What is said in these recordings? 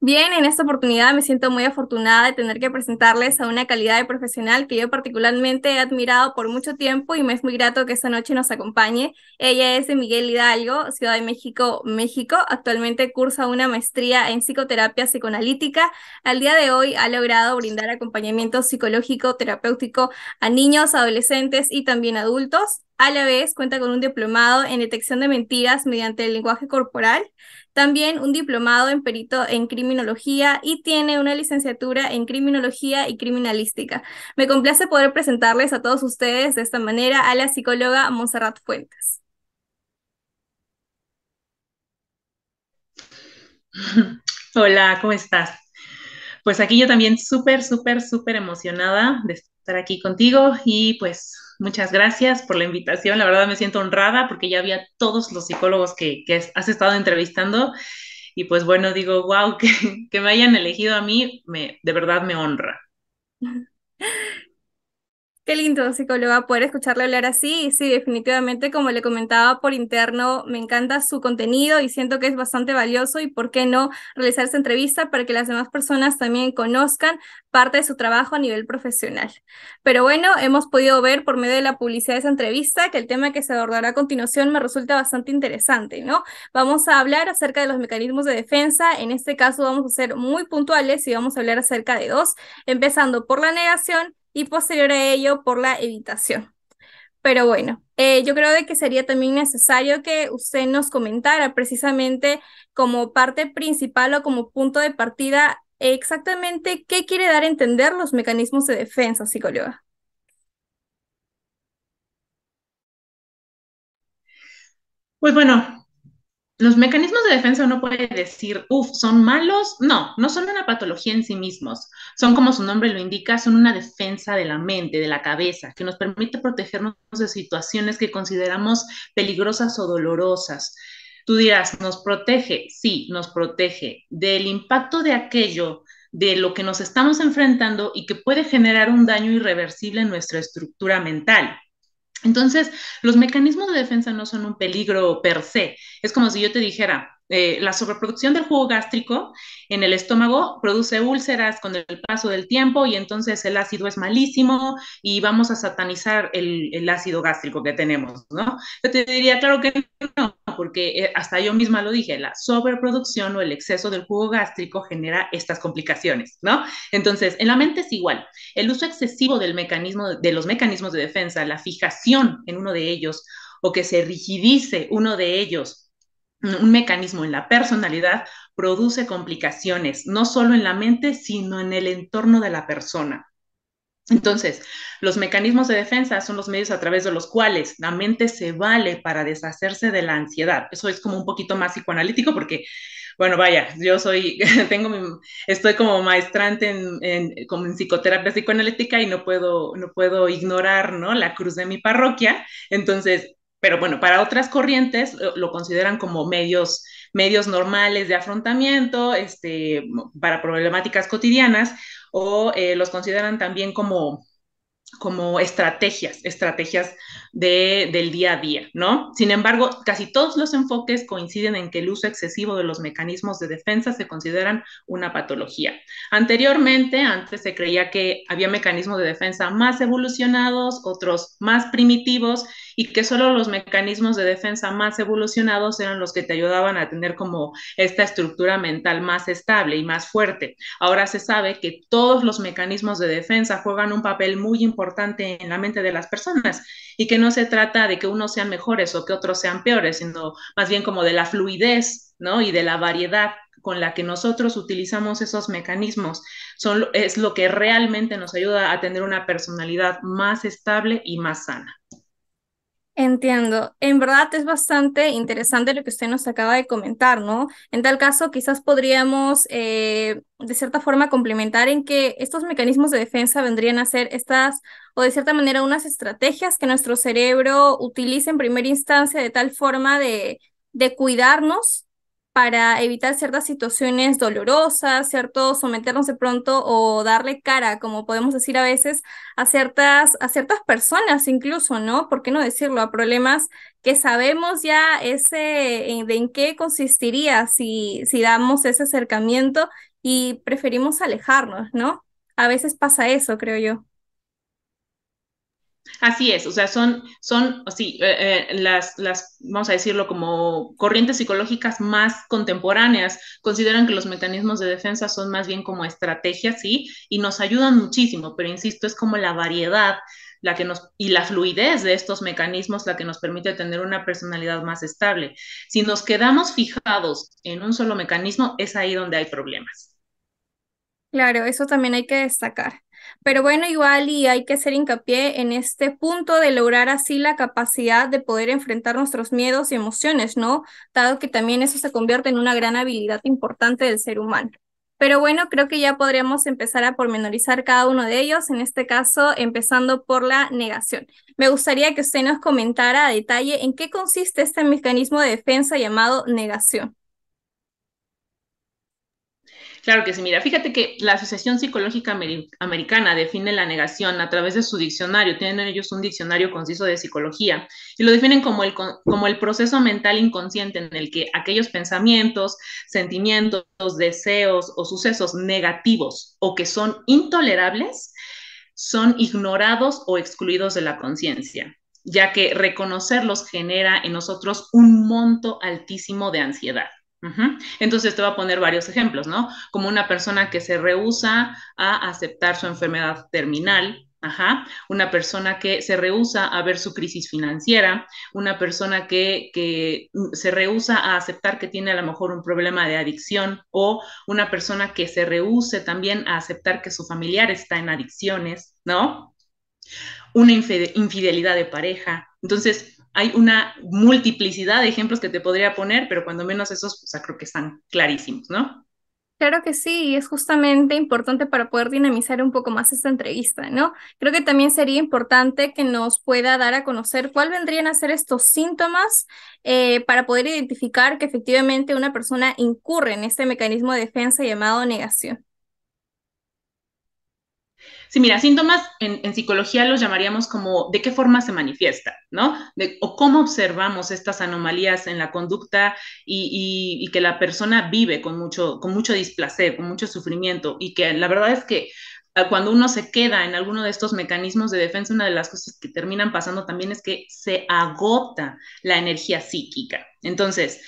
Bien, en esta oportunidad me siento muy afortunada de tener que presentarles a una calidad de profesional que yo particularmente he admirado por mucho tiempo y me es muy grato que esta noche nos acompañe. Ella es de Miguel Hidalgo, Ciudad de México, México. Actualmente cursa una maestría en psicoterapia psicoanalítica. Al día de hoy ha logrado brindar acompañamiento psicológico terapéutico a niños, adolescentes y también adultos. A la vez cuenta con un diplomado en detección de mentiras mediante el lenguaje corporal, también un diplomado en perito en criminología y tiene una licenciatura en criminología y criminalística. Me complace poder presentarles a todos ustedes de esta manera a la psicóloga Montserrat Fuentes. Hola, ¿cómo estás? Pues aquí yo también súper emocionada de estar aquí contigo y pues muchas gracias por la invitación. La verdad me siento honrada porque ya había todos los psicólogos que has estado entrevistando y pues bueno, digo, wow, que me hayan elegido a mí, de verdad me honra. Qué lindo, psicóloga, poder escucharle hablar así. Y sí, definitivamente, como le comentaba por interno, me encanta su contenido y siento que es bastante valioso y por qué no realizar esta entrevista para que las demás personas también conozcan parte de su trabajo a nivel profesional. Pero bueno, hemos podido ver por medio de la publicidad de esa entrevista que el tema que se abordará a continuación me resulta bastante interesante, ¿no? Vamos a hablar acerca de los mecanismos de defensa. En este caso vamos a ser muy puntuales y vamos a hablar acerca de dos, empezando por la negación y posterior a ello por la evitación. Pero bueno, yo creo de que sería también necesario que usted nos comentara precisamente como parte principal o como punto de partida exactamente qué quiere dar a entender los mecanismos de defensa, psicóloga. Pues bueno, los mecanismos de defensa uno puede decir, uff, ¿son malos? No, no son una patología en sí mismos. Son como su nombre lo indica, son una defensa de la mente, de la cabeza, que nos permite protegernos de situaciones que consideramos peligrosas o dolorosas. Tú dirás, ¿nos protege? Sí, nos protege del impacto de aquello, de lo que nos estamos enfrentando y que puede generar un daño irreversible en nuestra estructura mental. Entonces, los mecanismos de defensa no son un peligro per se. Es como si yo te dijera, la sobreproducción del jugo gástrico en el estómago produce úlceras con el paso del tiempo y entonces el ácido es malísimo y vamos a satanizar el ácido gástrico que tenemos, ¿no? Yo te diría, claro que no, porque hasta yo misma lo dije, la sobreproducción o el exceso del jugo gástrico genera estas complicaciones, ¿no? Entonces, en la mente es igual. El uso excesivo de los mecanismos de defensa, la fijación en uno de ellos o que se rigidice uno de ellos, un mecanismo en la personalidad, produce complicaciones, no solo en la mente, sino en el entorno de la persona. Entonces, los mecanismos de defensa son los medios a través de los cuales la mente se vale para deshacerse de la ansiedad. Eso es como un poquito más psicoanalítico porque, bueno, vaya, yo soy, estoy como maestrante como en psicoterapia psicoanalítica y no puedo ignorar, ¿no? La cruz de mi parroquia. Entonces, pero bueno, para otras corrientes lo consideran como medios normales de afrontamiento, para problemáticas cotidianas o los consideran también como estrategias del día a día, ¿no? Sin embargo, casi todos los enfoques coinciden en que el uso excesivo de los mecanismos de defensa se consideran una patología. Antes se creía que había mecanismos de defensa más evolucionados, otros más primitivos, y que solo los mecanismos de defensa más evolucionados eran los que te ayudaban a tener como esta estructura mental más estable y más fuerte. Ahora se sabe que todos los mecanismos de defensa juegan un papel muy importante en la mente de las personas y que no se trata de que unos sean mejores o que otros sean peores, sino más bien como de la fluidez, ¿no? Y de la variedad con la que nosotros utilizamos esos mecanismos es lo que realmente nos ayuda a tener una personalidad más estable y más sana. Entiendo. En verdad es bastante interesante lo que usted nos acaba de comentar, ¿no? En tal caso, quizás podríamos, de cierta forma, complementar en que estos mecanismos de defensa vendrían a ser estas, o de cierta manera, unas estrategias que nuestro cerebro utiliza en primera instancia de tal forma de cuidarnos para evitar ciertas situaciones dolorosas, ¿cierto? Someternos de pronto o darle cara, como podemos decir a veces, a ciertas personas incluso, ¿no? ¿Por qué no decirlo? A problemas que sabemos ya de en qué consistiría si damos ese acercamiento y preferimos alejarnos, ¿no? A veces pasa eso, creo yo. Así es, o sea, sí, vamos a decirlo como corrientes psicológicas más contemporáneas, consideran que los mecanismos de defensa son más bien como estrategias, sí, y nos ayudan muchísimo, pero insisto, es como la variedad y la fluidez de estos mecanismos la que nos permite tener una personalidad más estable. Si nos quedamos fijados en un solo mecanismo, es ahí donde hay problemas. Claro, eso también hay que destacar. Pero bueno, igual y hay que hacer hincapié en este punto de lograr así la capacidad de poder enfrentar nuestros miedos y emociones, ¿no? Dado que también eso se convierte en una gran habilidad importante del ser humano. Pero bueno, creo que ya podríamos empezar a pormenorizar cada uno de ellos, en este caso empezando por la negación. Me gustaría que usted nos comentara a detalle en qué consiste este mecanismo de defensa llamado negación. Claro que sí, mira, fíjate que la Asociación Psicológica Americana define la negación a través de su diccionario, tienen ellos un diccionario conciso de psicología y lo definen como el proceso mental inconsciente en el que aquellos pensamientos, sentimientos, deseos o sucesos negativos o que son intolerables son ignorados o excluidos de la conciencia, ya que reconocerlos genera en nosotros un monto altísimo de ansiedad. Entonces te voy a poner varios ejemplos, ¿no? Como una persona que se rehúsa a aceptar su enfermedad terminal, una persona que se rehúsa a ver su crisis financiera, una persona que se rehúsa a aceptar que tiene a lo mejor un problema de adicción o una persona que se rehúse también a aceptar que su familiar está en adicciones, ¿no? Una infidelidad de pareja. Entonces, hay una multiplicidad de ejemplos que te podría poner, pero cuando menos esos, pues, creo que están clarísimos, ¿no? Claro que sí, y es justamente importante para poder dinamizar un poco más esta entrevista, ¿no? Creo que también sería importante que nos pueda dar a conocer cuál vendrían a ser estos síntomas para poder identificar que efectivamente una persona incurre en este mecanismo de defensa llamado negación. Sí, mira, síntomas en psicología los llamaríamos como de qué forma se manifiesta, ¿no? O cómo observamos estas anomalías en la conducta y que la persona vive con mucho displacer, con mucho sufrimiento y que la verdad es que cuando uno se queda en alguno de estos mecanismos de defensa, una de las cosas que terminan pasando también es que se agota la energía psíquica. Entonces,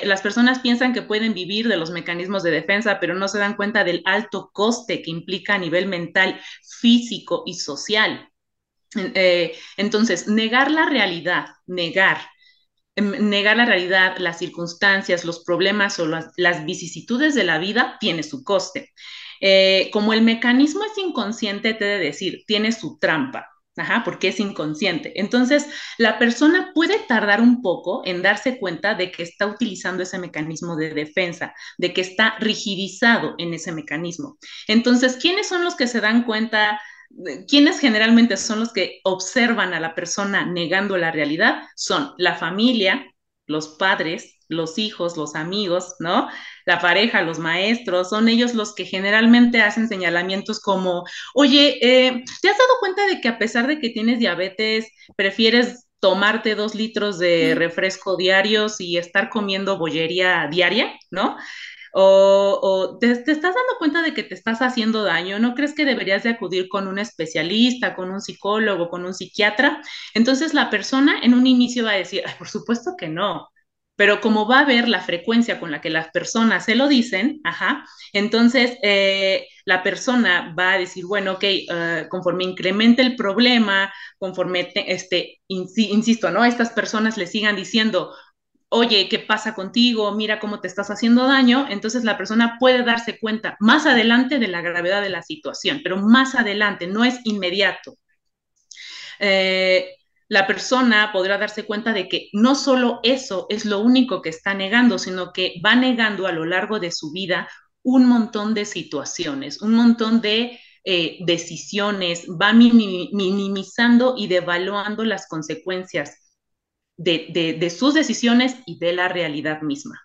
las personas piensan que pueden vivir de los mecanismos de defensa, pero no se dan cuenta del alto coste que implica a nivel mental, físico y social. Entonces, negar la realidad, negar la realidad, las circunstancias, los problemas o las vicisitudes de la vida tiene su coste. Como el mecanismo es inconsciente, te he de decir, tiene su trampa. Porque es inconsciente. Entonces, la persona puede tardar un poco en darse cuenta de que está utilizando ese mecanismo de defensa, de que está rigidizado en ese mecanismo. Entonces, ¿quiénes son los que se dan cuenta? ¿Quiénes generalmente son los que observan a la persona negando la realidad? Son la familia, los padres, los hijos, los amigos, ¿no? La pareja, los maestros, son ellos los que generalmente hacen señalamientos como, oye, ¿te has dado cuenta de que a pesar de que tienes diabetes, prefieres tomarte 2 litros de refresco diarios y estar comiendo bollería diaria, ¿no? O te estás dando cuenta de que te estás haciendo daño, ¿no crees que deberías de acudir con un especialista, con un psicólogo, con un psiquiatra? Entonces la persona en un inicio va a decir, ay, por supuesto que no, pero como va a ver la frecuencia con la que las personas se lo dicen, entonces la persona va a decir, bueno, ok, conforme incremente el problema, conforme, insisto, ¿no? Estas personas le sigan diciendo, oye, ¿qué pasa contigo? Mira cómo te estás haciendo daño. Entonces la persona puede darse cuenta más adelante de la gravedad de la situación, pero más adelante, no es inmediato. Eh, la persona podrá darse cuenta de que no solo eso es lo único que está negando, sino que va negando a lo largo de su vida un montón de situaciones, un montón de decisiones, va minimizando y devaluando las consecuencias de sus decisiones y de la realidad misma.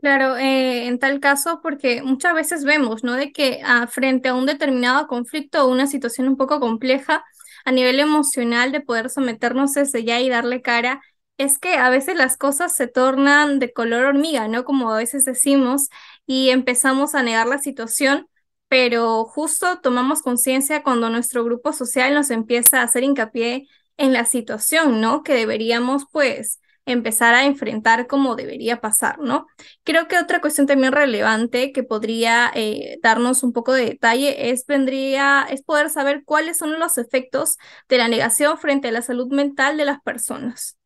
Claro, en tal caso, porque muchas veces vemos, ¿no? De que frente a un determinado conflicto o una situación un poco compleja a nivel emocional de poder someternos desde ya y darle cara, es que a veces las cosas se tornan de color hormiga, ¿no? Como a veces decimos, y empezamos a negar la situación, pero justo tomamos conciencia cuando nuestro grupo social nos empieza a hacer hincapié en la situación, ¿no? Que deberíamos, pues, empezar a enfrentar como debería pasar, ¿no? Creo que otra cuestión también relevante que podría darnos un poco de detalle es poder saber cuáles son los efectos de la negación frente a la salud mental de las personas.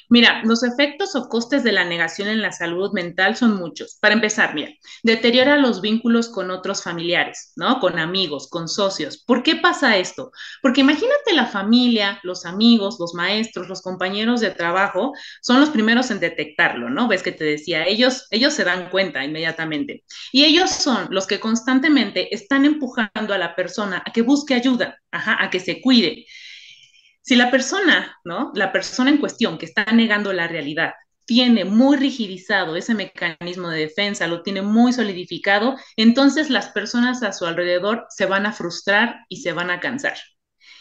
Mira, los efectos o costes de la negación en la salud mental son muchos. Para empezar, mira, deteriora los vínculos con otros familiares, ¿no? Con amigos, con socios. ¿Por qué pasa esto? Porque imagínate la familia, los amigos, los maestros, los compañeros de trabajo son los primeros en detectarlo, ¿no? Ves que te decía, ellos se dan cuenta inmediatamente. Y ellos son los que constantemente están empujando a la persona a que busque ayuda, ajá, a que se cuide. Si la persona, ¿no? La persona en cuestión que está negando la realidad tiene muy rigidizado ese mecanismo de defensa, lo tiene muy solidificado, entonces las personas a su alrededor se van a frustrar y se van a cansar.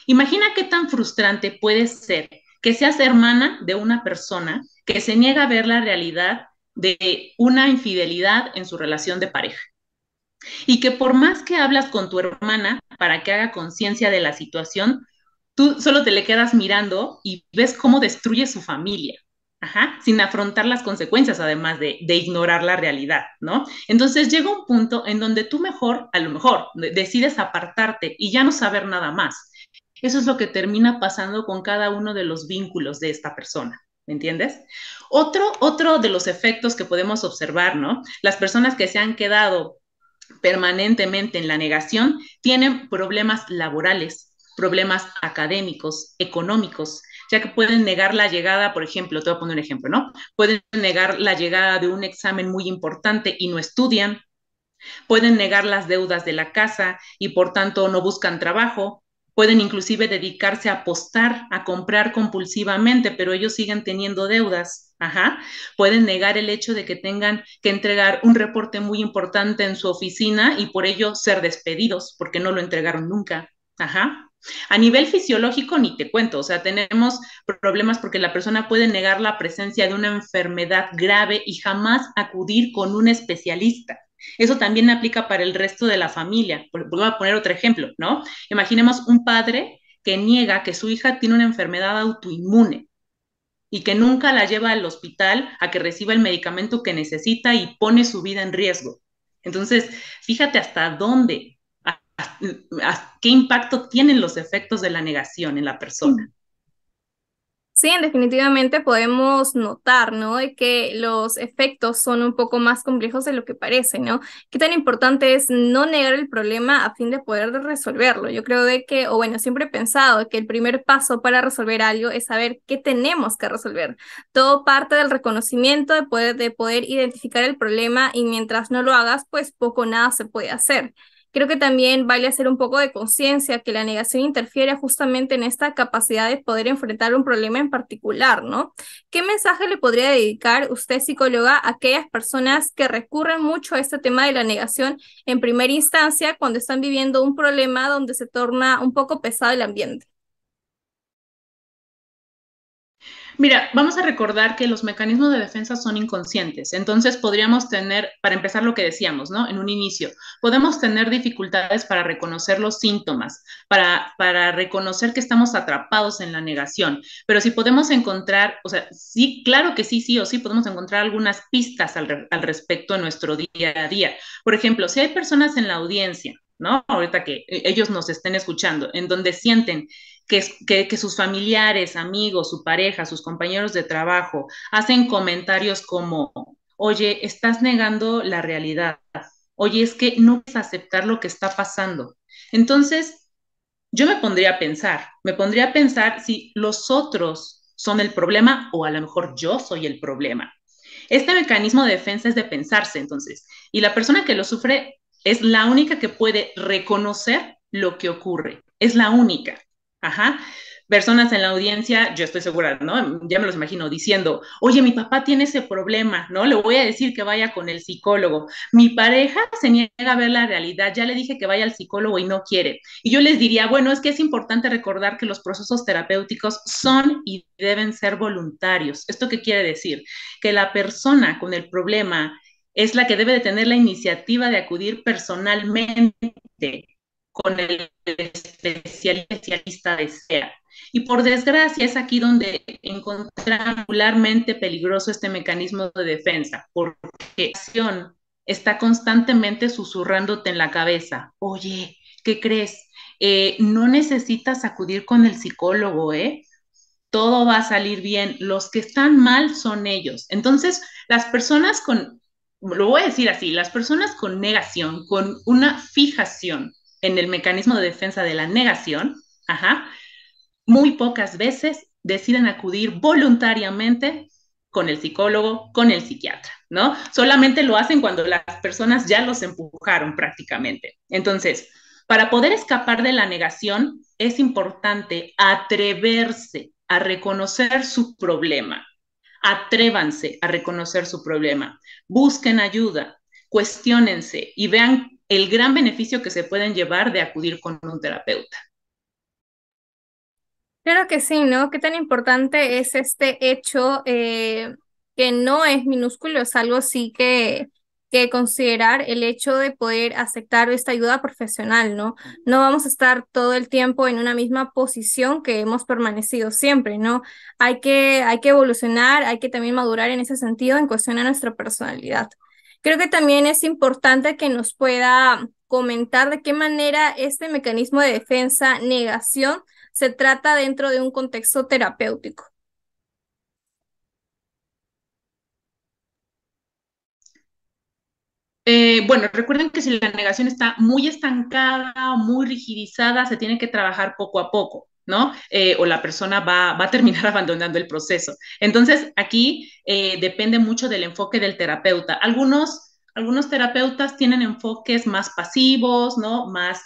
Imagina qué tan frustrante puede ser que seas hermana de una persona que se niega a ver la realidad de una infidelidad en su relación de pareja. Y que por más que hablas con tu hermana para que haga conciencia de la situación, tú solo te le quedas mirando y ves cómo destruye su familia. Ajá, sin afrontar las consecuencias, además de ignorar la realidad, ¿no? Entonces llega un punto en donde tú mejor, a lo mejor, decides apartarte y ya no saber nada más. Eso es lo que termina pasando con cada uno de los vínculos de esta persona. ¿Me entiendes? Otro de los efectos que podemos observar, ¿no? Las personas que se han quedado permanentemente en la negación tienen problemas laborales, problemas académicos, económicos, ya que pueden negar la llegada, por ejemplo, te voy a poner un ejemplo, ¿no? Pueden negar la llegada de un examen muy importante y no estudian, pueden negar las deudas de la casa y por tanto no buscan trabajo, pueden inclusive dedicarse a apostar, a comprar compulsivamente, pero ellos siguen teniendo deudas. Ajá. Pueden negar el hecho de que tengan que entregar un reporte muy importante en su oficina y por ello ser despedidos porque no lo entregaron nunca. Ajá. A nivel fisiológico, ni te cuento, o sea, tenemos problemas porque la persona puede negar la presencia de una enfermedad grave y jamás acudir con un especialista. Eso también aplica para el resto de la familia. Voy a poner otro ejemplo, ¿no? Imaginemos un padre que niega que su hija tiene una enfermedad autoinmune y que nunca la lleva al hospital a que reciba el medicamento que necesita y pone su vida en riesgo. Entonces, fíjate hasta dónde, a qué impacto tienen los efectos de la negación en la persona. Sí, definitivamente podemos notar, ¿no? De que los efectos son un poco más complejos de lo que parece, ¿no? Qué tan importante es no negar el problema a fin de poder resolverlo. Yo creo de que, o bueno, siempre he pensado que el primer paso para resolver algo es saber qué tenemos que resolver. Todo parte del reconocimiento de poder identificar el problema y mientras no lo hagas, pues poco o nada se puede hacer. Creo que también vale hacer un poco de conciencia que la negación interfiere justamente en esta capacidad de poder enfrentar un problema en particular, ¿no? ¿Qué mensaje le podría dedicar usted, psicóloga, a aquellas personas que recurren mucho a este tema de la negación en primera instancia cuando están viviendo un problema donde se torna un poco pesado el ambiente? Mira, vamos a recordar que los mecanismos de defensa son inconscientes, entonces podríamos tener, para empezar lo que decíamos, ¿no? En un inicio, podemos tener dificultades para reconocer los síntomas, para reconocer que estamos atrapados en la negación, pero si podemos encontrar, o sea, sí, claro que sí, sí o sí, podemos encontrar algunas pistas al respecto en nuestro día a día. Por ejemplo, si hay personas en la audiencia, ¿no? Ahorita que ellos nos estén escuchando, en donde sienten que sus familiares, amigos, su pareja, sus compañeros de trabajo hacen comentarios como, oye, estás negando la realidad, oye, es que no puedes aceptar lo que está pasando. Entonces, yo me pondría a pensar si los otros son el problema o a lo mejor yo soy el problema. Este mecanismo de defensa es de pensarse, entonces, y la persona que lo sufre es la única que puede reconocer lo que ocurre, es la única. Ajá. personas en la audiencia, yo estoy segura, ¿no? Ya me los imagino diciendo, oye, mi papá tiene ese problema, ¿no? Le voy a decir que vaya con el psicólogo. Mi pareja se niega a ver la realidad, ya le dije que vaya al psicólogo y no quiere. Y yo les diría, bueno, es que es importante recordar que los procesos terapéuticos son y deben ser voluntarios. ¿Esto qué quiere decir? Que la persona con el problema es la que debe de tener la iniciativa de acudir personalmente con el especialista desea. Y por desgracia es aquí donde encontramos particularmente peligroso este mecanismo de defensa, porque la acción está constantemente susurrándote en la cabeza, oye, ¿qué crees? No necesitas acudir con el psicólogo, ¿eh? Todo va a salir bien. Los que están mal son ellos. Entonces, las personas con, lo voy a decir así, las personas con negación, con una fijación en el mecanismo de defensa de la negación, ajá, muy pocas veces deciden acudir voluntariamente con el psicólogo, con el psiquiatra, ¿no? Solamente lo hacen cuando las personas ya los empujaron prácticamente. Entonces, para poder escapar de la negación, es importante atreverse a reconocer su problema. Atrévanse a reconocer su problema. Busquen ayuda, cuestiónense y vean el gran beneficio que se pueden llevar de acudir con un terapeuta. Claro que sí, ¿no? Qué tan importante es este hecho que no es minúsculo, es algo sí que considerar el hecho de poder aceptar esta ayuda profesional, ¿no? No vamos a estar todo el tiempo en una misma posición que hemos permanecido siempre, ¿no? Hay que evolucionar, hay que también madurar en ese sentido en cuestión a nuestra personalidad. Creo que también es importante que nos pueda comentar de qué manera este mecanismo de defensa, negación, se trata dentro de un contexto terapéutico. Bueno, recuerden que si la negación está muy estancada, muy rigidizada, se tiene que trabajar poco a poco, ¿no? O la persona va a terminar abandonando el proceso. Entonces, aquí depende mucho del enfoque del terapeuta. Algunos terapeutas tienen enfoques más pasivos, ¿no? Más,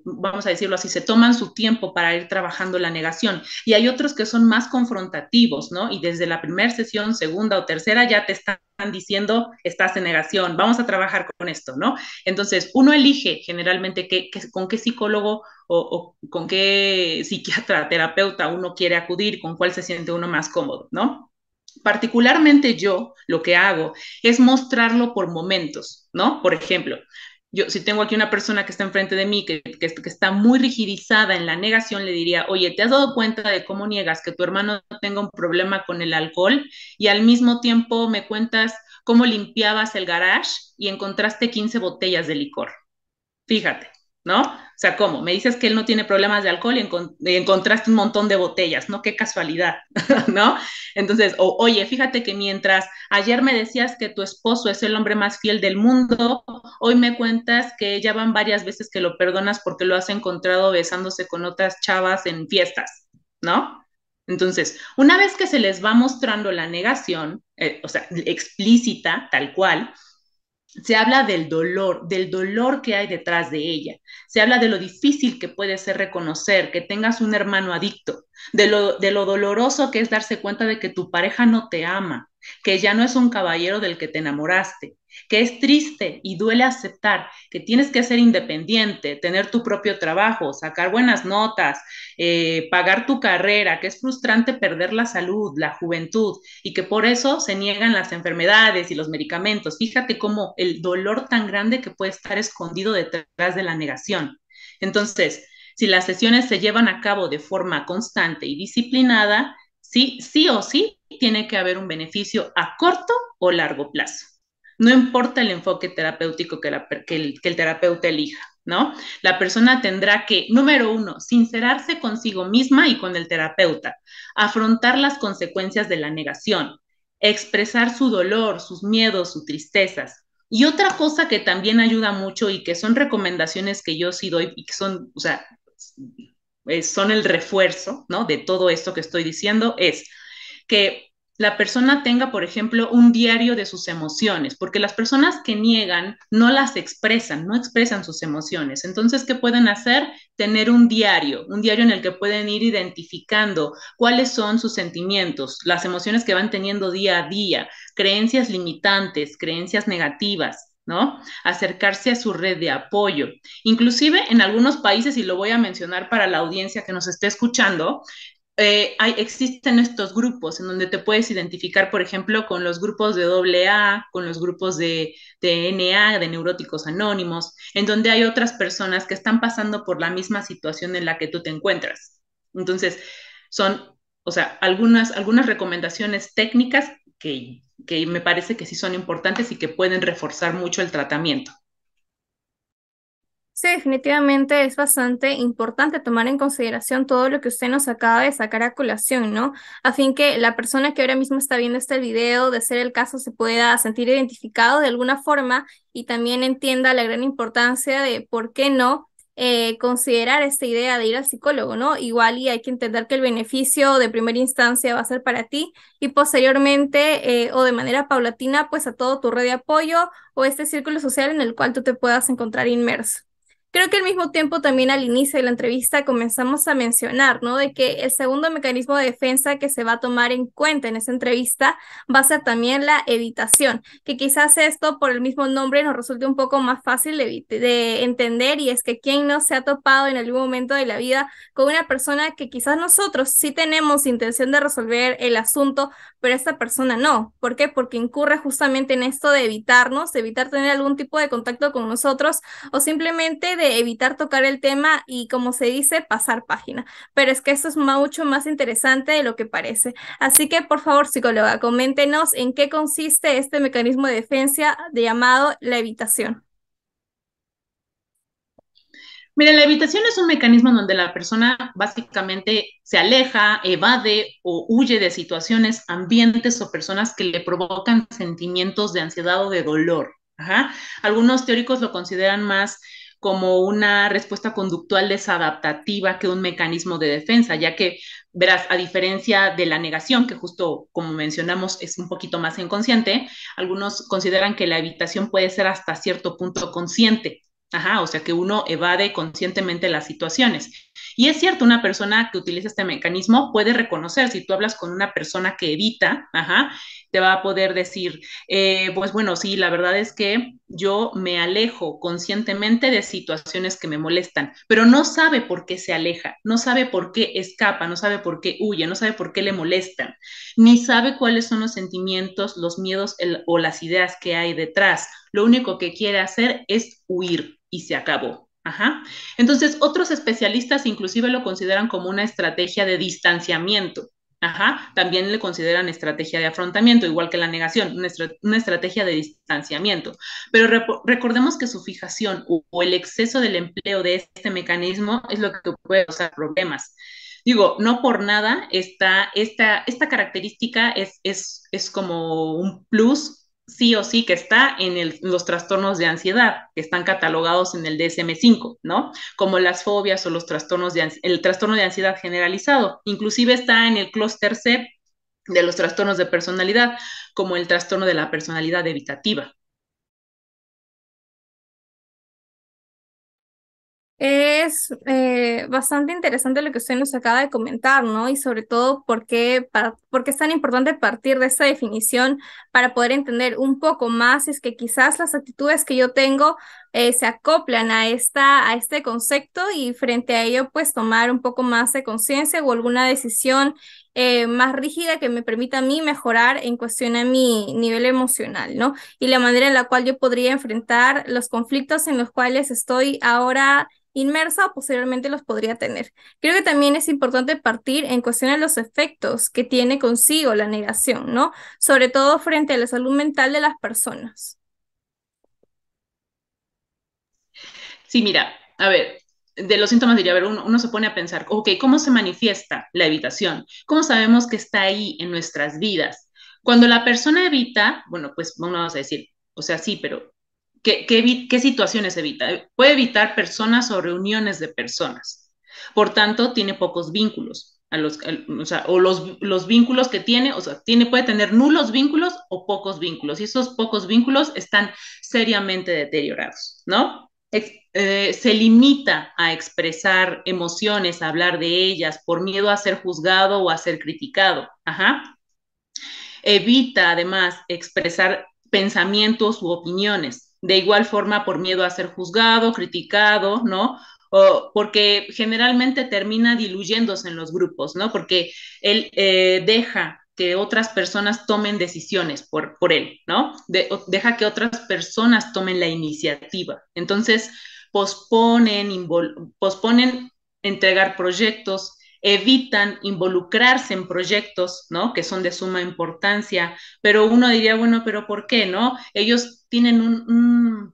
vamos a decirlo así, se toman su tiempo para ir trabajando la negación. Y hay otros que son más confrontativos, ¿no? Y desde la primera sesión, segunda o tercera, ya te están diciendo, estás en negación, vamos a trabajar con esto, ¿no? Entonces, uno elige generalmente con qué psicólogo o con qué psiquiatra, terapeuta uno quiere acudir, con cuál se siente uno más cómodo, ¿no? Particularmente yo lo que hago es mostrarlo por momentos, ¿no? Por ejemplo, yo si tengo aquí una persona que está enfrente de mí, que está muy rigidizada en la negación, le diría, oye, ¿te has dado cuenta de cómo niegas que tu hermano tenga un problema con el alcohol y al mismo tiempo me cuentas cómo limpiabas el garage y encontraste 15 botellas de licor? Fíjate, ¿no? O sea, ¿cómo? Me dices que él no tiene problemas de alcohol y encontraste un montón de botellas, ¿no? Qué casualidad, ¿no? Entonces, oye, fíjate que mientras ayer me decías que tu esposo es el hombre más fiel del mundo, hoy me cuentas que ya van varias veces que lo perdonas porque lo has encontrado besándose con otras chavas en fiestas, ¿no? Entonces, una vez que se les va mostrando la negación, o sea, explícita, tal cual, se habla del dolor que hay detrás de ella. Se habla de lo difícil que puede ser reconocer que tengas un hermano adicto, de lo doloroso que es darse cuenta de que tu pareja no te ama, que ya no es un caballero del que te enamoraste, que es triste y duele aceptar que tienes que ser independiente, tener tu propio trabajo, sacar buenas notas, pagar tu carrera, que es frustrante perder la salud, la juventud y que por eso se niegan las enfermedades y los medicamentos. Fíjate cómo el dolor tan grande que puede estar escondido detrás de la negación. Entonces, si las sesiones se llevan a cabo de forma constante y disciplinada, sí, sí o sí tiene que haber un beneficio a corto o largo plazo. No importa el enfoque terapéutico que el terapeuta elija, ¿no? La persona tendrá que, número uno, sincerarse consigo misma y con el terapeuta, afrontar las consecuencias de la negación, expresar su dolor, sus miedos, sus tristezas. Y otra cosa que también ayuda mucho y que son recomendaciones que yo sí doy y que son, o sea, son el refuerzo, ¿no? De todo esto que estoy diciendo, es que la persona tenga, por ejemplo, un diario de sus emociones, porque las personas que niegan no las expresan, no expresan sus emociones. Entonces, ¿qué pueden hacer? Tener un diario en el que pueden ir identificando cuáles son sus sentimientos, las emociones que van teniendo día a día, creencias limitantes, creencias negativas, ¿no? Acercarse a su red de apoyo. Inclusive en algunos países, y lo voy a mencionar para la audiencia que nos esté escuchando, existen estos grupos en donde te puedes identificar, por ejemplo, con los grupos de AA, con los grupos de NA, de Neuróticos Anónimos, en donde hay otras personas que están pasando por la misma situación en la que tú te encuentras. Entonces, son, o sea, algunas recomendaciones técnicas que me parece que sí son importantes y que pueden reforzar mucho el tratamiento. Sí, definitivamente es bastante importante tomar en consideración todo lo que usted nos acaba de sacar a colación, ¿no? A fin que la persona que ahora mismo está viendo este video, de ser el caso, se pueda sentir identificado de alguna forma y también entienda la gran importancia de por qué no considerar esta idea de ir al psicólogo, ¿no? Igual y hay que entender que el beneficio de primera instancia va a ser para ti y posteriormente o de manera paulatina, pues a todo tu red de apoyo o este círculo social en el cual tú te puedas encontrar inmerso. Creo que al mismo tiempo también al inicio de la entrevista comenzamos a mencionar, ¿no? De que el segundo mecanismo de defensa que se va a tomar en cuenta en esa entrevista va a ser también la evitación, que quizás esto por el mismo nombre nos resulte un poco más fácil de entender y es que quien no se ha topado en algún momento de la vida con una persona que quizás nosotros sí tenemos intención de resolver el asunto, pero esta persona no. ¿Por qué? Porque incurre justamente en esto de evitarnos, de evitar tener algún tipo de contacto con nosotros o simplemente de evitar tocar el tema y, como se dice, pasar página. Pero es que esto es mucho más interesante de lo que parece. Así que, por favor, psicóloga, coméntenos en qué consiste este mecanismo de defensa llamado la evitación. Mira, la evitación es un mecanismo donde la persona básicamente se aleja, evade o huye de situaciones, ambientes o personas que le provocan sentimientos de ansiedad o de dolor. Ajá. Algunos teóricos lo consideran más como una respuesta conductual desadaptativa que un mecanismo de defensa, ya que, verás, a diferencia de la negación, que justo como mencionamos es un poquito más inconsciente, algunos consideran que la evitación puede ser hasta cierto punto consciente. Ajá, o sea que uno evade conscientemente las situaciones. Y es cierto, una persona que utiliza este mecanismo puede reconocer, si tú hablas con una persona que evita, ajá, te va a poder decir, pues bueno, sí, la verdad es que yo me alejo conscientemente de situaciones que me molestan, pero no sabe por qué se aleja, no sabe por qué escapa, no sabe por qué huye, no sabe por qué le molestan, ni sabe cuáles son los sentimientos, los miedos o las ideas que hay detrás. Lo único que quiere hacer es huir y se acabó. Ajá. Entonces, otros especialistas inclusive lo consideran como una estrategia de distanciamiento. Ajá. También le consideran estrategia de afrontamiento, igual que la negación, una estrategia de distanciamiento. Pero recordemos que su fijación o el exceso del empleo de este mecanismo es lo que puede causar problemas. Digo, no por nada esta característica es como un plus sí o sí que está en los trastornos de ansiedad, que están catalogados en el DSM-5, ¿no? Como las fobias o los trastornos el trastorno de ansiedad generalizado. Inclusive está en el clúster C de los trastornos de personalidad, como el trastorno de la personalidad evitativa. Es bastante interesante lo que usted nos acaba de comentar, ¿no? Y sobre todo por qué es tan importante partir de esta definición para poder entender un poco más, es que quizás las actitudes que yo tengo se acoplan a este concepto y frente a ello, pues tomar un poco más de conciencia o alguna decisión más rígida que me permita a mí mejorar en cuestión a mi nivel emocional, ¿no? Y la manera en la cual yo podría enfrentar los conflictos en los cuales estoy ahora inmersa o posteriormente los podría tener. Creo que también es importante partir en cuestión de los efectos que tiene consigo la negación, ¿no? Sobre todo frente a la salud mental de las personas. Sí, mira, a ver, de los síntomas diría, a ver, uno se pone a pensar, ok, ¿cómo se manifiesta la evitación? ¿Cómo sabemos que está ahí en nuestras vidas? Cuando la persona evita, bueno, pues vamos a decir, o sea, sí, pero ¿qué situaciones evita? Puede evitar personas o reuniones de personas. Por tanto, tiene pocos vínculos. o sea, o los vínculos que tiene, o sea, puede tener nulos vínculos o pocos vínculos, y esos pocos vínculos están seriamente deteriorados, ¿no? Se limita a expresar emociones, a hablar de ellas por miedo a ser juzgado o a ser criticado. Ajá. Evita además expresar pensamientos u opiniones. De igual forma, por miedo a ser juzgado, criticado, ¿no? O porque generalmente termina diluyéndose en los grupos, ¿no? Porque él deja que otras personas tomen decisiones por él, ¿no? Deja que otras personas tomen la iniciativa. Entonces, posponen entregar proyectos, evitan involucrarse en proyectos, ¿no? Que son de suma importancia, pero uno diría, bueno, pero ¿por qué, no? Ellos tienen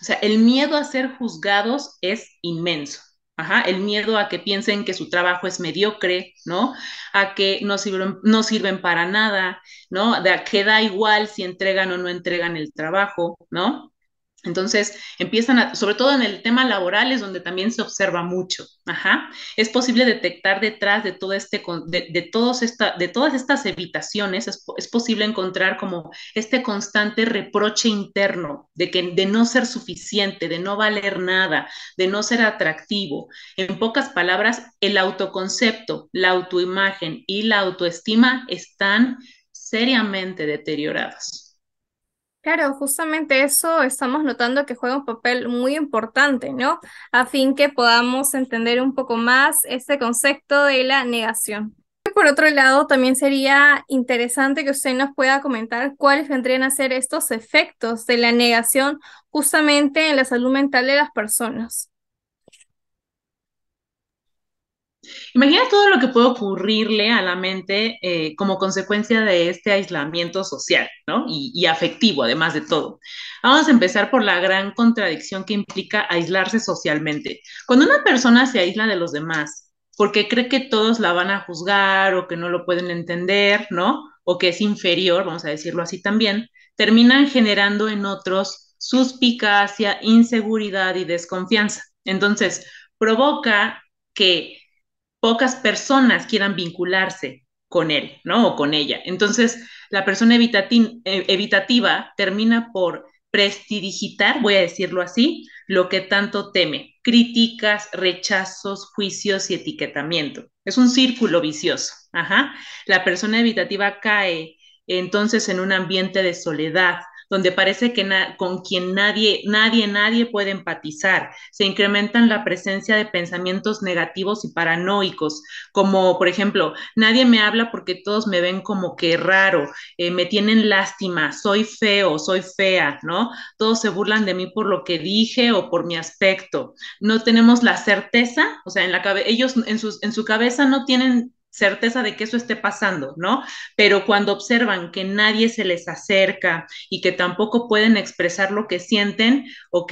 o sea, el miedo a ser juzgados es inmenso. Ajá, el miedo a que piensen que su trabajo es mediocre, ¿no? A que no sirven para nada, ¿no? De a que da igual si entregan o no entregan el trabajo, ¿no? Entonces empiezan sobre todo en el tema laboral es donde también se observa mucho. Ajá. Es posible detectar detrás de todo de todas estas evitaciones, es posible encontrar como este constante reproche interno de no ser suficiente, de no valer nada, de no ser atractivo. En pocas palabras, el autoconcepto, la autoimagen y la autoestima están seriamente deteriorados. Claro, justamente eso estamos notando que juega un papel muy importante, ¿no? A fin que podamos entender un poco más este concepto de la negación. Por otro lado, también sería interesante que usted nos pueda comentar cuáles vendrían a ser estos efectos de la negación justamente en la salud mental de las personas. Imagina todo lo que puede ocurrirle a la mente como consecuencia de este aislamiento social, ¿no? Y afectivo, además de todo. Vamos a empezar por la gran contradicción que implica aislarse socialmente. Cuando una persona se aísla de los demás porque cree que todos la van a juzgar o que no lo pueden entender, ¿no? O que es inferior, vamos a decirlo así también, terminan generando en otros suspicacia, inseguridad y desconfianza. Entonces, provoca que pocas personas quieran vincularse con él, ¿no? O con ella. Entonces, la persona evitativa termina por prestidigitar, voy a decirlo así, lo que tanto teme, críticas, rechazos, juicios y etiquetamiento. Es un círculo vicioso. Ajá. La persona evitativa cae entonces en un ambiente de soledad, donde parece que con quien nadie puede empatizar. Se incrementan la presencia de pensamientos negativos y paranoicos, como por ejemplo, nadie me habla porque todos me ven como que raro, me tienen lástima, soy feo, soy fea, ¿no? Todos se burlan de mí por lo que dije o por mi aspecto. No tenemos la certeza, o sea, ellos en su cabeza no tienen certeza de que eso esté pasando, ¿no? Pero cuando observan que nadie se les acerca y que tampoco pueden expresar lo que sienten o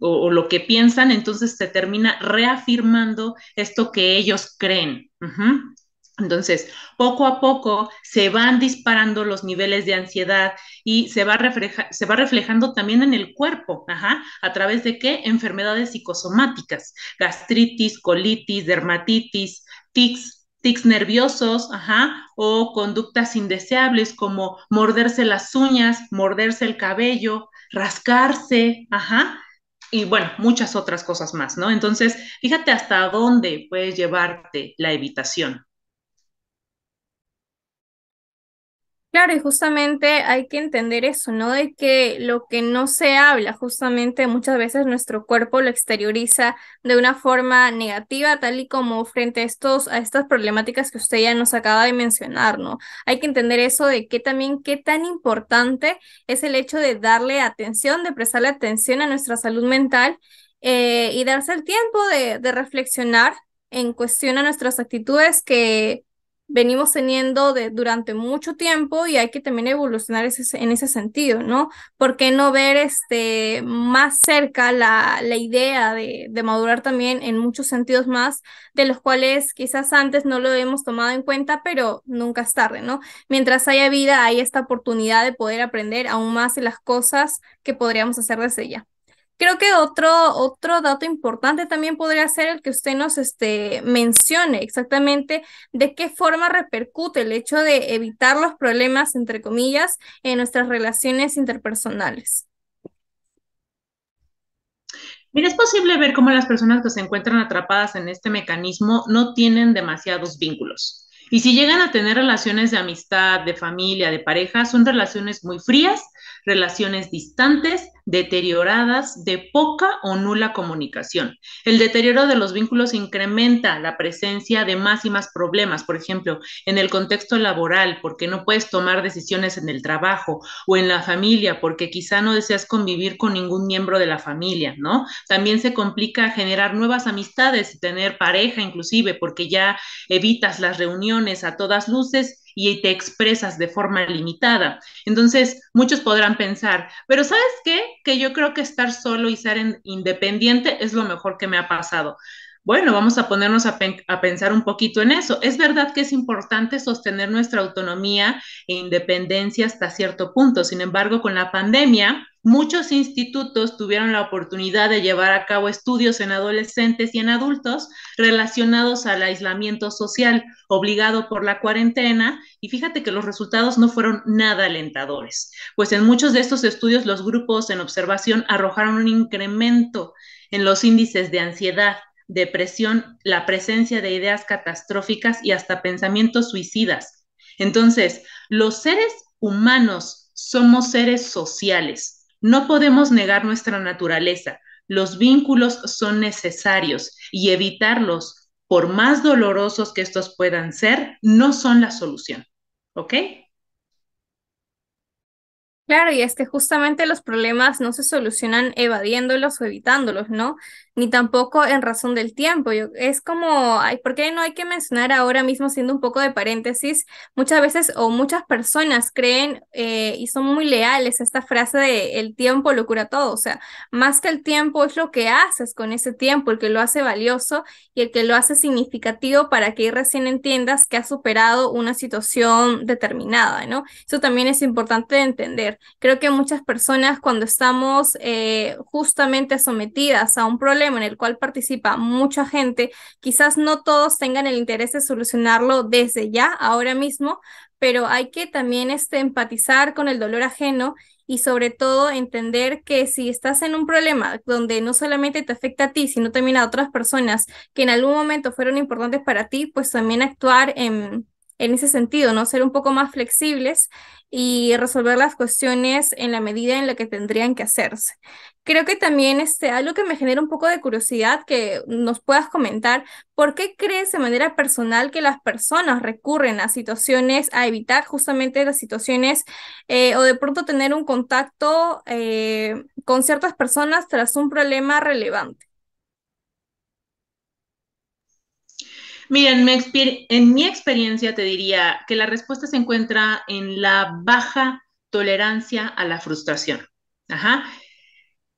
lo que piensan, entonces se termina reafirmando esto que ellos creen. Entonces, poco a poco se van disparando los niveles de ansiedad y se va reflejando también en el cuerpo. Ajá. ¿A través de qué? Enfermedades psicosomáticas, gastritis, colitis, dermatitis, tics nerviosos, ajá, o conductas indeseables como morderse las uñas, morderse el cabello, rascarse, ajá, y bueno, muchas otras cosas más, ¿no? Entonces, fíjate hasta dónde puedes llevarte la evitación. Claro, y justamente hay que entender eso, ¿no? De que lo que no se habla, justamente muchas veces nuestro cuerpo lo exterioriza de una forma negativa, tal y como frente a estas problemáticas que usted ya nos acaba de mencionar, ¿no? Hay que entender eso de que también qué tan importante es el hecho de darle atención, de prestarle atención a nuestra salud mental y darse el tiempo de reflexionar en cuestión a nuestras actitudes que venimos teniendo durante mucho tiempo y hay que también evolucionar en ese sentido, ¿no? ¿Por qué no ver más cerca la idea de madurar también en muchos sentidos más, de los cuales quizás antes no lo hemos tomado en cuenta, pero nunca es tarde, ¿no? Mientras haya vida, hay esta oportunidad de poder aprender aún más de las cosas que podríamos hacer desde ya. Creo que otro dato importante también podría ser el que usted nos mencione exactamente de qué forma repercute el hecho de evitar los problemas, entre comillas, en nuestras relaciones interpersonales. Mira, es posible ver cómo las personas que se encuentran atrapadas en este mecanismo no tienen demasiados vínculos. Y si llegan a tener relaciones de amistad, de familia, de pareja, son relaciones muy frías, relaciones distantes, deterioradas, de poca o nula comunicación. El deterioro de los vínculos incrementa la presencia de más y más problemas, por ejemplo, en el contexto laboral, porque no puedes tomar decisiones en el trabajo o en la familia, porque quizá no deseas convivir con ningún miembro de la familia, ¿no? También se complica generar nuevas amistades y tener pareja inclusive, porque ya evitas las reuniones a todas luces y te expresas de forma limitada. Entonces, muchos podrán pensar, pero ¿sabes qué? Que yo creo que estar solo y ser independiente es lo mejor que me ha pasado. Bueno, vamos a ponernos a pensar un poquito en eso. Es verdad que es importante sostener nuestra autonomía e independencia hasta cierto punto. Sin embargo, con la pandemia, muchos institutos tuvieron la oportunidad de llevar a cabo estudios en adolescentes y en adultos relacionados al aislamiento social obligado por la cuarentena y fíjate que los resultados no fueron nada alentadores, pues en muchos de estos estudios los grupos en observación arrojaron un incremento en los índices de ansiedad, depresión, la presencia de ideas catastróficas y hasta pensamientos suicidas. Entonces, los seres humanos somos seres sociales. No podemos negar nuestra naturaleza. Los vínculos son necesarios y evitarlos, por más dolorosos que estos puedan ser, no son la solución. ¿Ok? Claro, y es que justamente los problemas no se solucionan evadiéndolos o evitándolos, ¿no? Ni tampoco en razón del tiempo. Es como, ay, ¿por qué no hay que mencionar ahora mismo, siendo un poco de paréntesis, muchas veces o muchas personas creen y son muy leales a esta frase de el tiempo lo cura todo? O sea, más que el tiempo es lo que haces con ese tiempo, el que lo hace valioso y el que lo hace significativo para que recién entiendas que has superado una situación determinada, ¿no? Eso también es importante de entender. Creo que muchas personas cuando estamos justamente sometidas a un problema en el cual participa mucha gente, quizás no todos tengan el interés de solucionarlo desde ya, ahora mismo, pero hay que también empatizar con el dolor ajeno y sobre todo entender que si estás en un problema donde no solamente te afecta a ti, sino también a otras personas que en algún momento fueron importantes para ti, pues también actuar en ese sentido, ¿no? Ser un poco más flexibles y resolver las cuestiones en la medida en la que tendrían que hacerse. Creo que también algo que me genera un poco de curiosidad que nos puedas comentar, ¿por qué crees de manera personal que las personas recurren a situaciones, a evitar justamente las situaciones o de pronto tener un contacto con ciertas personas tras un problema relevante? Mira, en mi experiencia te diría que la respuesta se encuentra en la baja tolerancia a la frustración. Ajá.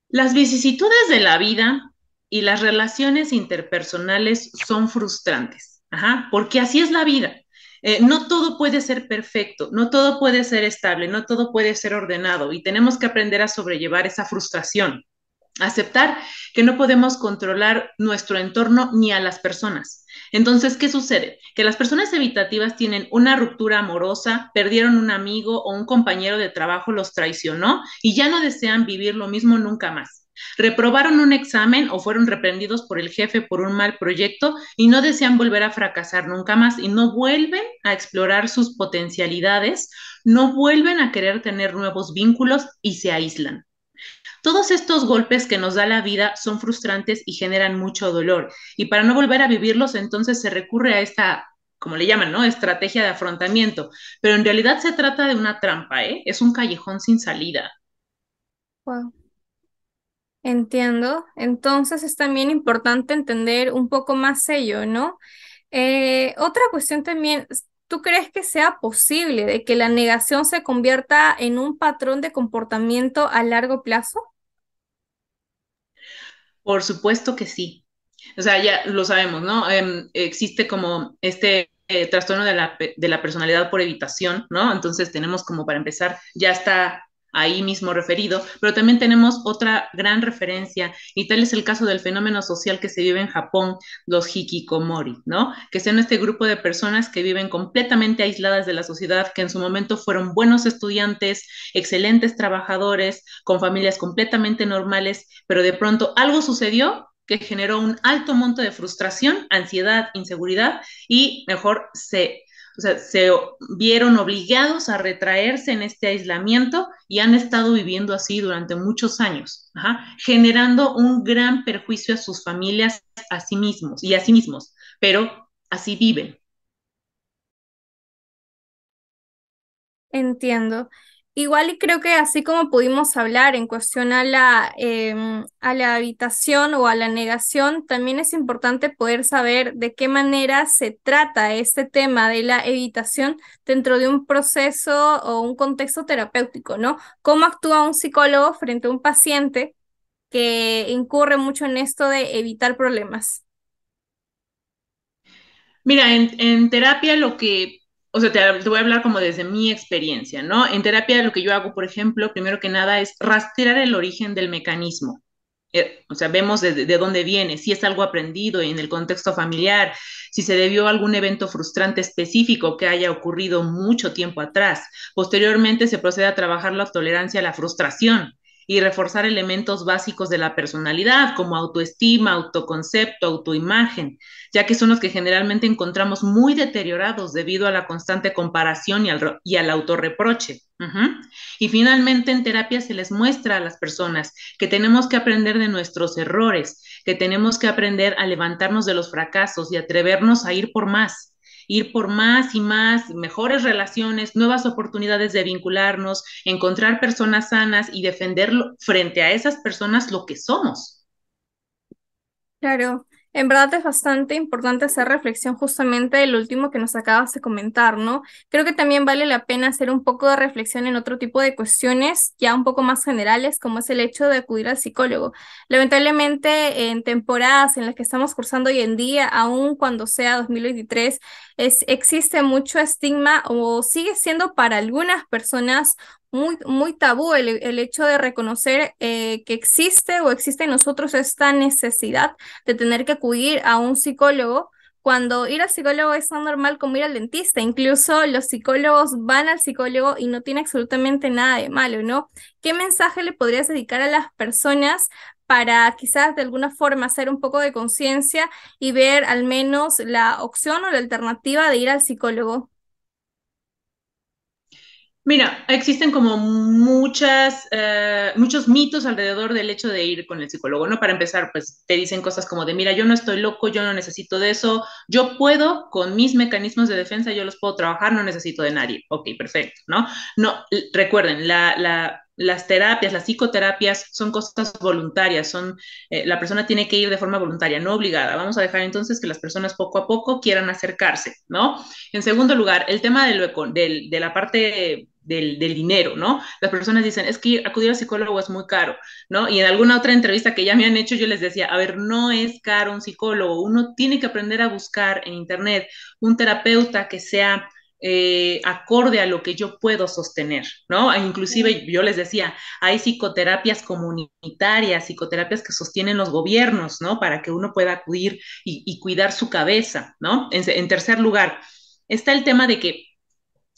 Las vicisitudes de la vida y las relaciones interpersonales son frustrantes, ajá, porque así es la vida. No todo puede ser perfecto, no todo puede ser estable, no todo puede ser ordenado y tenemos que aprender a sobrellevar esa frustración, aceptar que no podemos controlar nuestro entorno ni a las personas. Entonces, ¿qué sucede? Que las personas evitativas tienen una ruptura amorosa, perdieron un amigo o un compañero de trabajo los traicionó y ya no desean vivir lo mismo nunca más. Reprobaron un examen o fueron reprendidos por el jefe por un mal proyecto y no desean volver a fracasar nunca más y no vuelven a explorar sus potencialidades, no vuelven a querer tener nuevos vínculos y se aíslan. Todos estos golpes que nos da la vida son frustrantes y generan mucho dolor. Y para no volver a vivirlos, entonces se recurre a esta, como le llaman, ¿no? Estrategia de afrontamiento. Pero en realidad se trata de una trampa, ¿eh? Es un callejón sin salida. Wow. Entiendo. Entonces es también importante entender un poco más ello, ¿no? Otra cuestión también, ¿tú crees que sea posible de que la negación se convierta en un patrón de comportamiento a largo plazo? Por supuesto que sí. O sea, ya lo sabemos, ¿no? Existe como este trastorno de la personalidad por evitación, ¿no? Entonces tenemos como para empezar, ya está ahí mismo referido, pero también tenemos otra gran referencia, y tal es el caso del fenómeno social que se vive en Japón, los hikikomori, ¿no? Que son este grupo de personas que viven completamente aisladas de la sociedad, que en su momento fueron buenos estudiantes, excelentes trabajadores, con familias completamente normales, pero de pronto algo sucedió que generó un alto monto de frustración, ansiedad, inseguridad y mejor se vieron obligados a retraerse en este aislamiento y han estado viviendo así durante muchos años, generando un gran perjuicio a sus familias, a sí mismos y a sí mismos, pero así viven. Entiendo. Igual y creo que así como pudimos hablar en cuestión a la habitación o a la negación, también es importante poder saber de qué manera se trata este tema de la evitación dentro de un proceso o un contexto terapéutico, ¿no? ¿Cómo actúa un psicólogo frente a un paciente que incurre mucho en esto de evitar problemas? Mira, en terapia lo que, o sea, te voy a hablar como desde mi experiencia, ¿no? En terapia lo que yo hago, por ejemplo, primero que nada es rastrear el origen del mecanismo. O sea, vemos de dónde viene, si es algo aprendido en el contexto familiar, si se debió a algún evento frustrante específico que haya ocurrido mucho tiempo atrás. Posteriormente se procede a trabajar la tolerancia a la frustración y reforzar elementos básicos de la personalidad, como autoestima, autoconcepto, autoimagen, ya que son los que generalmente encontramos muy deteriorados debido a la constante comparación y al autorreproche. Y finalmente en terapia se les muestra a las personas que tenemos que aprender de nuestros errores, que tenemos que aprender a levantarnos de los fracasos y atrevernos a ir por más y más, mejores relaciones, nuevas oportunidades de vincularnos, encontrar personas sanas y defenderlo frente a esas personas lo que somos. Claro, en verdad es bastante importante hacer reflexión justamente del último que nos acabas de comentar, ¿no? Creo que también vale la pena hacer un poco de reflexión en otro tipo de cuestiones ya un poco más generales, como es el hecho de acudir al psicólogo. Lamentablemente, en temporadas en las que estamos cursando hoy en día, aun cuando sea 2023, existe mucho estigma o sigue siendo para algunas personas muy tabú el hecho de reconocer que existe o existe en nosotros esta necesidad de tener que acudir a un psicólogo, cuando ir al psicólogo es tan normal como ir al dentista. Incluso los psicólogos van al psicólogo y no tiene absolutamente nada de malo, ¿no? ¿Qué mensaje le podrías dedicar a las personas para quizás de alguna forma hacer un poco de conciencia y ver al menos la opción o la alternativa de ir al psicólogo? Mira, existen como muchos mitos alrededor del hecho de ir con el psicólogo, ¿no? Para empezar, pues te dicen cosas como de, mira, yo no estoy loco, yo no necesito de eso, yo puedo, con mis mecanismos de defensa, yo los puedo trabajar, no necesito de nadie. Ok, perfecto, ¿no? No, recuerden, las terapias, las psicoterapias son cosas voluntarias, la persona tiene que ir de forma voluntaria, no obligada. Vamos a dejar entonces que las personas poco a poco quieran acercarse, ¿no? En segundo lugar, el tema de la parte del dinero, ¿no? Las personas dicen, es que acudir al psicólogo es muy caro, ¿no? Y en alguna otra entrevista que ya me han hecho, yo les decía, a ver, no es caro un psicólogo, uno tiene que aprender a buscar en internet un terapeuta que sea acorde a lo que yo puedo sostener, ¿no? Inclusive yo les decía, hay psicoterapias comunitarias, psicoterapias que sostienen los gobiernos, ¿no? Para que uno pueda acudir y cuidar su cabeza, ¿no? En tercer lugar, está el tema de que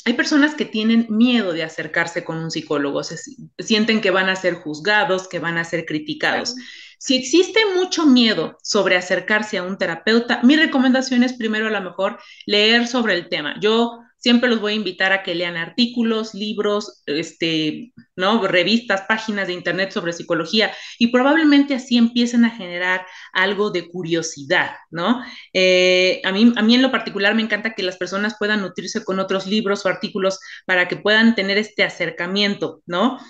hay personas que tienen miedo de acercarse con un psicólogo, sienten que van a ser juzgados, que van a ser criticados. Claro. Si existe mucho miedo sobre acercarse a un terapeuta, mi recomendación es primero a lo mejor leer sobre el tema. Yo siempre los voy a invitar a que lean artículos, libros, ¿no? Revistas, páginas de internet sobre psicología y probablemente así empiecen a generar algo de curiosidad, ¿no? A mí en lo particular me encanta que las personas puedan nutrirse con otros libros o artículos para que puedan tener este acercamiento, ¿no?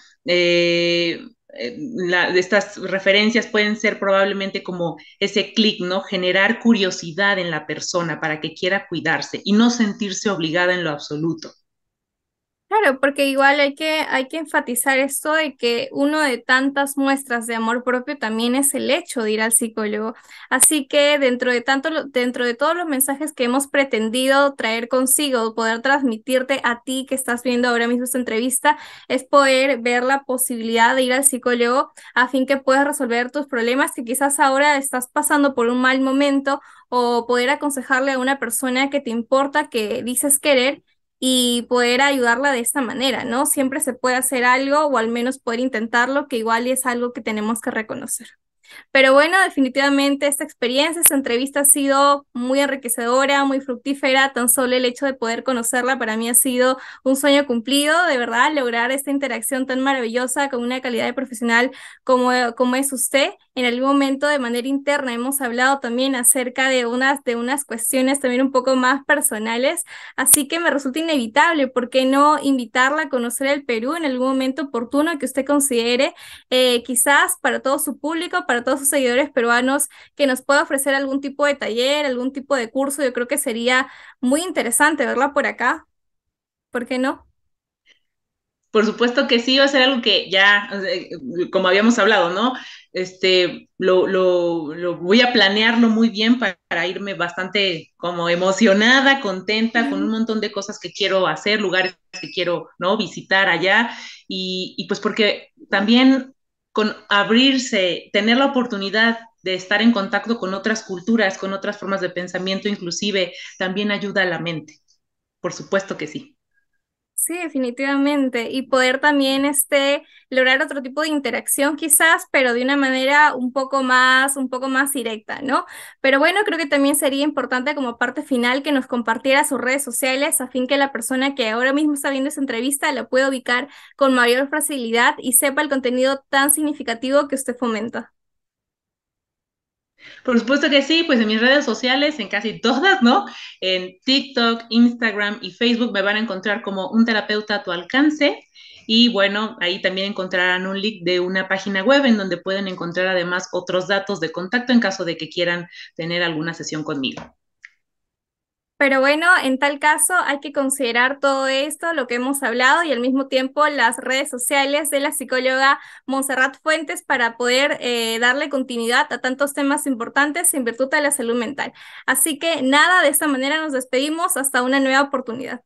Estas referencias pueden ser probablemente como ese clic, ¿no? Generar curiosidad en la persona para que quiera cuidarse y no sentirse obligada en lo absoluto. Claro, porque igual hay que enfatizar esto de que uno de tantas muestras de amor propio también es el hecho de ir al psicólogo. Así que dentro de todos los mensajes que hemos pretendido traer consigo, poder transmitirte a ti que estás viendo ahora mismo esta entrevista, es poder ver la posibilidad de ir al psicólogo a fin que puedas resolver tus problemas que quizás ahora estás pasando por un mal momento o poder aconsejarle a una persona que te importa, que dices querer y poder ayudarla de esta manera, ¿no? Siempre se puede hacer algo o al menos poder intentarlo, que igual es algo que tenemos que reconocer. Pero bueno, definitivamente esta experiencia, esta entrevista ha sido muy enriquecedora, muy fructífera. Tan solo el hecho de poder conocerla para mí ha sido un sueño cumplido, de verdad, lograr esta interacción tan maravillosa con una calidad de profesional como es usted. En algún momento de manera interna hemos hablado también acerca de unas cuestiones también un poco más personales, así que me resulta inevitable, ¿por qué no invitarla a conocer el Perú en algún momento oportuno que usted considere, quizás para todo su público, para todos sus seguidores peruanos, que nos pueda ofrecer algún tipo de taller, algún tipo de curso? Yo creo que sería muy interesante verla por acá. ¿Por qué no? Por supuesto que sí, va a ser algo que ya, o sea, como habíamos hablado, ¿no? Lo voy a planearlo muy bien para irme bastante como emocionada, contenta, con un montón de cosas que quiero hacer, lugares que quiero, ¿no? Visitar allá. Y pues porque también con abrirse, tener la oportunidad de estar en contacto con otras culturas, con otras formas de pensamiento, inclusive, también ayuda a la mente. Por supuesto que sí. Sí, definitivamente. Y poder también lograr otro tipo de interacción quizás, pero de una manera un poco más directa, ¿no? Pero bueno, creo que también sería importante como parte final que nos compartiera sus redes sociales a fin que la persona que ahora mismo está viendo esa entrevista la pueda ubicar con mayor facilidad y sepa el contenido tan significativo que usted fomenta. Por supuesto que sí, pues en mis redes sociales, en casi todas, ¿no? En TikTok, Instagram y Facebook me van a encontrar como un terapeuta a tu alcance. Y bueno, ahí también encontrarán un link de una página web en donde pueden encontrar además otros datos de contacto en caso de que quieran tener alguna sesión conmigo. Pero bueno, en tal caso hay que considerar todo esto, lo que hemos hablado y al mismo tiempo las redes sociales de la psicóloga Montserrat Fuentes para poder darle continuidad a tantos temas importantes en virtud de la salud mental. Así que nada, de esta manera nos despedimos hasta una nueva oportunidad.